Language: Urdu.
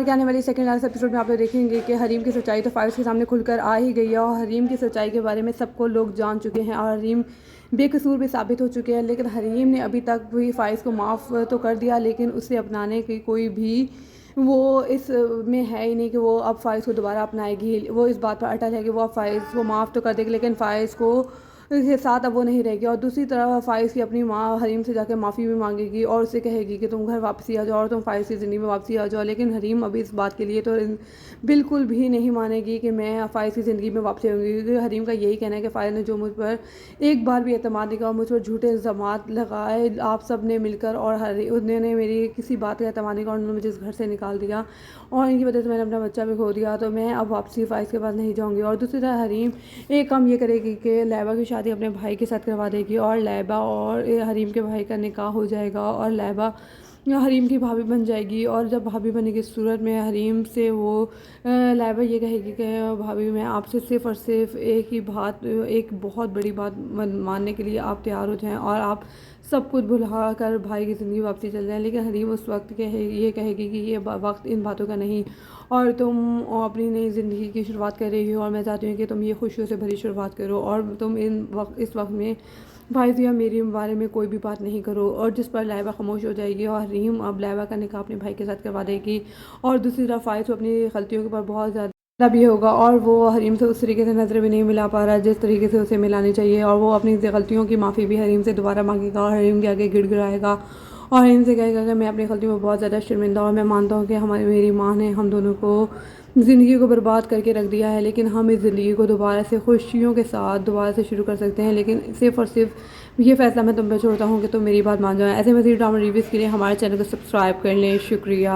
آگے آنے والی سیکنڈ لاسٹ ایپیسوڈ میں آپ لوگ دیکھیں گے کہ حریم کی سچائی تو فائز کے سامنے کھل کر آ ہی گئی ہے اور حریم کی سچائی کے بارے میں سب کو لوگ جان چکے ہیں اور حریم بے قصور بھی ثابت ہو چکے ہیں، لیکن حریم نے ابھی تک بھی فائز کو معاف تو کر دیا لیکن اسے اپنانے کی کوئی بھی وہ اس میں ہے ہی نہیں کہ وہ اب فائز کو دوبارہ اپنائے گی۔ وہ اس بات پر اٹل ہے کہ وہ اب فائز کو معاف تو کر دے گی لیکن فائز کو کے ساتھ اب وہ نہیں رہے گی، اور دوسری طرف فائز کی اپنی ماں حریم سے جا کے معافی بھی مانگے گی اور اسے کہے گی کہ تم گھر واپسی آ جاؤ اور تم فائز کی زندگی میں واپسی آ جاؤ، لیکن حریم ابھی اس بات کے لیے تو بالکل بھی نہیں مانے گی کہ میں فائز کی زندگی میں واپسی آؤں گی، کیونکہ حریم کا یہی کہنا ہے کہ فائز نے جو مجھ پر ایک بار بھی اعتماد نہیں کیا، مجھ پر جھوٹے الزامات لگائے آپ سب نے مل کر، اور انہوں نے میری کسی بات کا اعتماد نہیں کیا اور انہوں نے مجھے اس گھر سے نکال دیا اور ان کی وجہ سے میں نے اپنا بچہ بھی کھو دیا، تو میں اب واپسی فائز کے پاس نہیں جاؤں گی۔ اور دوسری طرف حریم ایک کام یہ کرے گی کہ لیبا کی شادی اپنے بھائی کے ساتھ کروا دے گی اور لیبا اور حریم کے بھائی کا نکاح ہو جائے گا اور لیبا حریم کی بھابھی بن جائے گی، اور جب بھابھی بنے کی صورت میں حریم سے وہ لیبا یہ کہے گی کہ بھابھی میں آپ سے صرف اور صرف ایک ہی بات، ایک بہت بڑی بات ماننے کے لیے آپ تیار ہو جائیں اور آپ سب کچھ بھلا کر بھائی کی زندگی واپسی چل جائیں، لیکن حریم اس وقت یہ کہے گی کہ یہ وقت ان باتوں کا نہیں اور تم اپنی نئی زندگی کی شروعات کر رہی ہو اور میں چاہتی ہوں کہ تم یہ خوشیوں سے بھری شروعات کرو اور تم اس وقت میں فائز یا میری بارے میں کوئی بھی بات نہیں کرو، اور جس پر لیبا خاموش ہو جائے گی اور حریم اب لیبا کا نکاح اپنے بھائی کے ساتھ کروا دے گی، اور دوسری طرف فائز کو اپنی غلطیوں کے اوپر بہت زیادہ بھی ہوگا اور وہ حریم سے اس طریقے سے نظر بھی نہیں ملا پا رہا جس طریقے سے اسے ملانی چاہیے، اور وہ اپنی غلطیوں کی معافی بھی حریم سے دوبارہ مانگے گا اور حریم کے آگے گڑ گڑائے گا اور حریم سے کہے گا کہ میں اپنی غلطیوں میں بہت زیادہ شرمندہ ہوں اور میں مانتا ہوں کہ میری ماں نے ہم دونوں کو زندگی کو برباد کر کے رکھ دیا ہے، لیکن ہم اس زندگی کو دوبارہ سے خوشیوں کے ساتھ دوبارہ سے شروع کر سکتے ہیں، لیکن صرف اور صرف یہ فیصلہ میں تم پہ چھوڑتا ہوں کہ تم میری بات مان جاؤ۔ ایسے مزید ڈرامہ ریویوز کے لیے ہمارے چینل کو سبسکرائب کر لیں۔ شکریہ۔